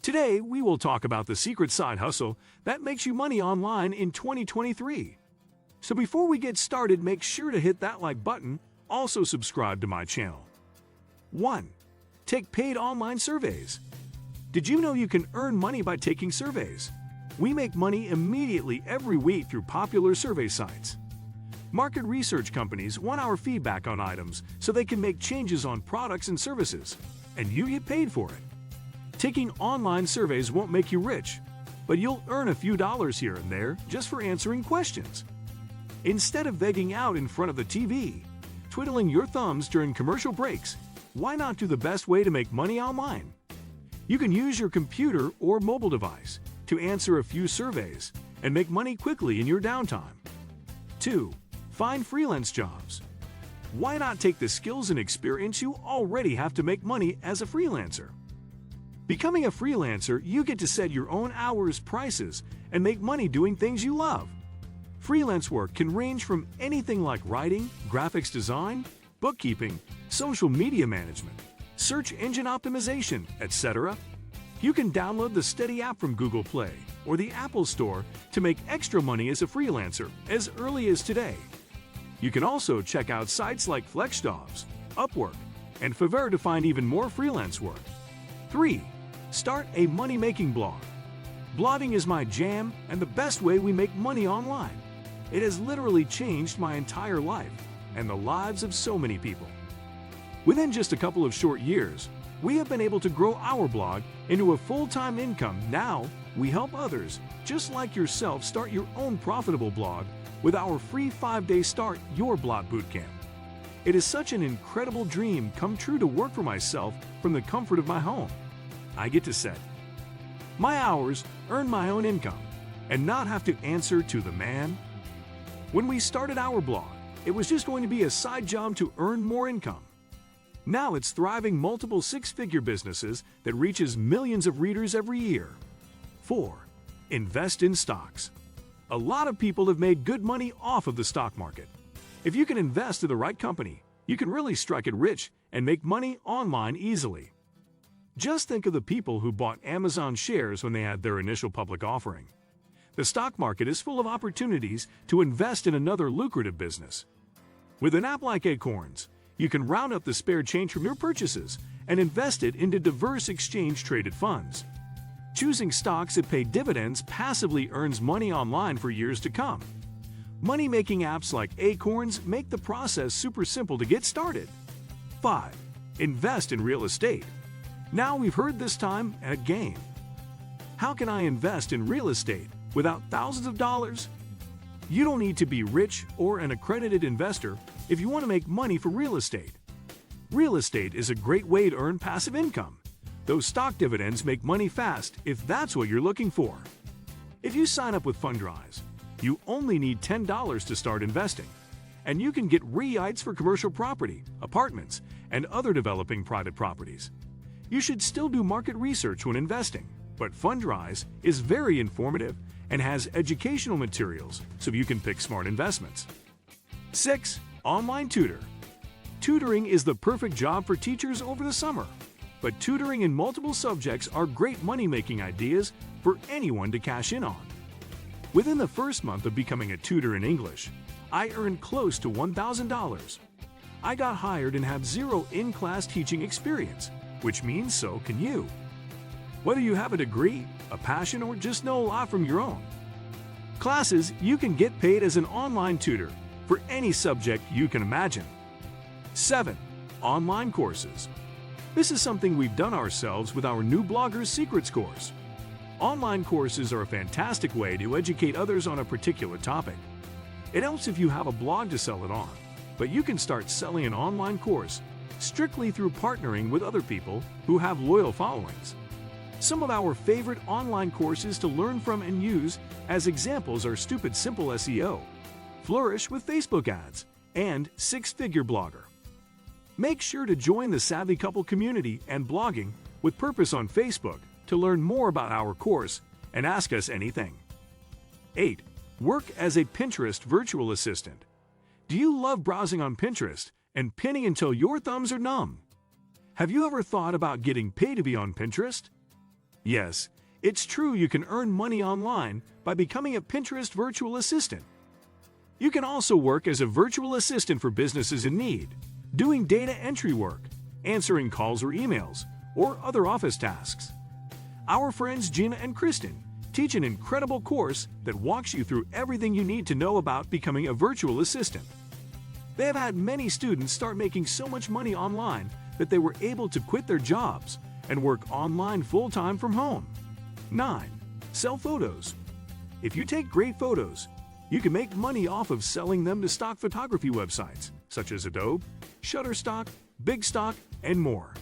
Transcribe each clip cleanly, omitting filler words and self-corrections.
Today, we will talk about the secret side hustle that makes you money online in 2023. So before we get started, make sure to hit that like button, also subscribe to my channel. 1. Take paid online surveys. Did you know you can earn money by taking surveys? We make money immediately every week through popular survey sites. Market research companies want our feedback on items so they can make changes on products and services, and you get paid for it. Taking online surveys won't make you rich, but you'll earn a few dollars here and there just for answering questions. Instead of vegging out in front of the TV, twiddling your thumbs during commercial breaks, why not do the best way to make money online? You can use your computer or mobile device to answer a few surveys and make money quickly in your downtime. 2. Find freelance jobs. Why not take the skills and experience you already have to make money as a freelancer? Becoming a freelancer, you get to set your own hours, prices, and make money doing things you love. Freelance work can range from anything like writing, graphics design, bookkeeping, social media management, search engine optimization, etc. You can download the Steady app from Google Play or the Apple Store to make extra money as a freelancer as early as today. You can also check out sites like FlexJobs, Upwork, and Fiverr to find even more freelance work. 3. Start a money-making blog. Blogging is my jam and the best way we make money online. It has literally changed my entire life and the lives of so many people. Within just a couple of short years, we have been able to grow our blog into a full-time income. Now, we help others, just like yourself, start your own profitable blog with our free 5-day Start Your Blog Bootcamp. It is such an incredible dream come true to work for myself from the comfort of my home. I get to set my hours, earn my own income, and not have to answer to the man. When we started our blog, it was just going to be a side job to earn more income. Now it's thriving multiple six-figure businesses that reaches millions of readers every year. 4. Invest in stocks. A lot of people have made good money off of the stock market. If you can invest in the right company, you can really strike it rich and make money online easily. Just think of the people who bought Amazon shares when they had their initial public offering. The stock market is full of opportunities to invest in another lucrative business. With an app like Acorns, you can round up the spare change from your purchases and invest it into diverse exchange-traded funds. Choosing stocks that pay dividends passively earns money online for years to come. Money-making apps like Acorns make the process super simple to get started. 5. Invest in real estate. Now we've heard this time a game. How can I invest in real estate without thousands of dollars? You don't need to be rich or an accredited investor if you want to make money for real estate. Real estate is a great way to earn passive income. Those stock dividends make money fast if that's what you're looking for. If you sign up with Fundrise, you only need $10 to start investing, and you can get REITs for commercial property, apartments, and other developing private properties. You should still do market research when investing, but Fundrise is very informative and has educational materials so you can pick smart investments. 6. Online tutor. Tutoring is the perfect job for teachers over the summer, but tutoring in multiple subjects are great money-making ideas for anyone to cash in on. Within the first month of becoming a tutor in English, I earned close to $1,000. I got hired and have zero in-class teaching experience, which means so can you. Whether you have a degree, a passion, or just know a lot from your own classes, you can get paid as an online tutor for any subject you can imagine. 7. Online courses. This is something we've done ourselves with our new Blogger's Secrets course. Online courses are a fantastic way to educate others on a particular topic. It helps if you have a blog to sell it on, but you can start selling an online course strictly through partnering with other people who have loyal followings. Some of our favorite online courses to learn from and use as examples are Stupid Simple SEO, Flourish with Facebook Ads, and Six-Figure Blogger. Make sure to join the Savvy Couple community and Blogging with Purpose on Facebook to learn more about our course and ask us anything. 8. Work as a Pinterest virtual assistant. Do you love browsing on Pinterest and pinning until your thumbs are numb? Have you ever thought about getting paid to be on Pinterest? Yes, it's true you can earn money online by becoming a Pinterest virtual assistant. You can also work as a virtual assistant for businesses in need, doing data entry work, answering calls or emails, or other office tasks. Our friends Gina and Kristen teach an incredible course that walks you through everything you need to know about becoming a virtual assistant. They have had many students start making so much money online that they were able to quit their jobs and work online full-time from home. 9. Sell photos. If you take great photos, you can make money off of selling them to stock photography websites such as Adobe, Shutterstock, Big Stock, and more.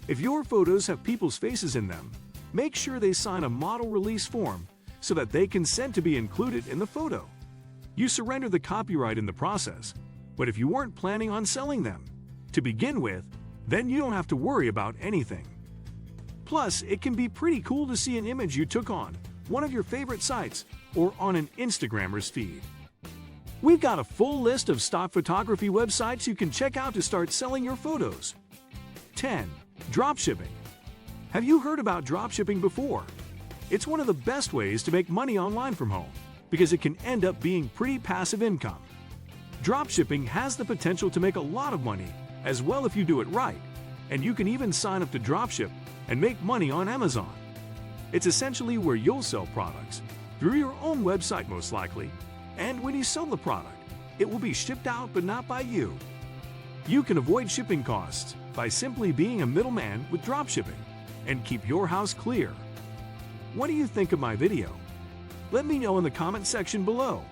If your photos have people's faces in them, make sure they sign a model release form so that they consent to be included in the photo. You surrender the copyright in the process, but if you weren't planning on selling them to begin with, then you don't have to worry about anything. Plus, it can be pretty cool to see an image you took on one of your favorite sites or on an Instagrammer's feed. We've got a full list of stock photography websites you can check out to start selling your photos. 10. Dropshipping. Have you heard about dropshipping before? It's one of the best ways to make money online from home because it can end up being pretty passive income. Dropshipping has the potential to make a lot of money as well if you do it right, and you can even sign up to dropship and make money on Amazon. It's essentially where you'll sell products through your own website most likely, and when you sell the product, it will be shipped out but not by you. You can avoid shipping costs by simply being a middleman with dropshipping and keep your house clear. What do you think of my video? Let me know in the comment section below.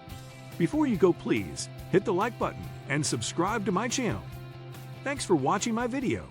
Before you go, please hit the like button and subscribe to my channel. Thanks for watching my video.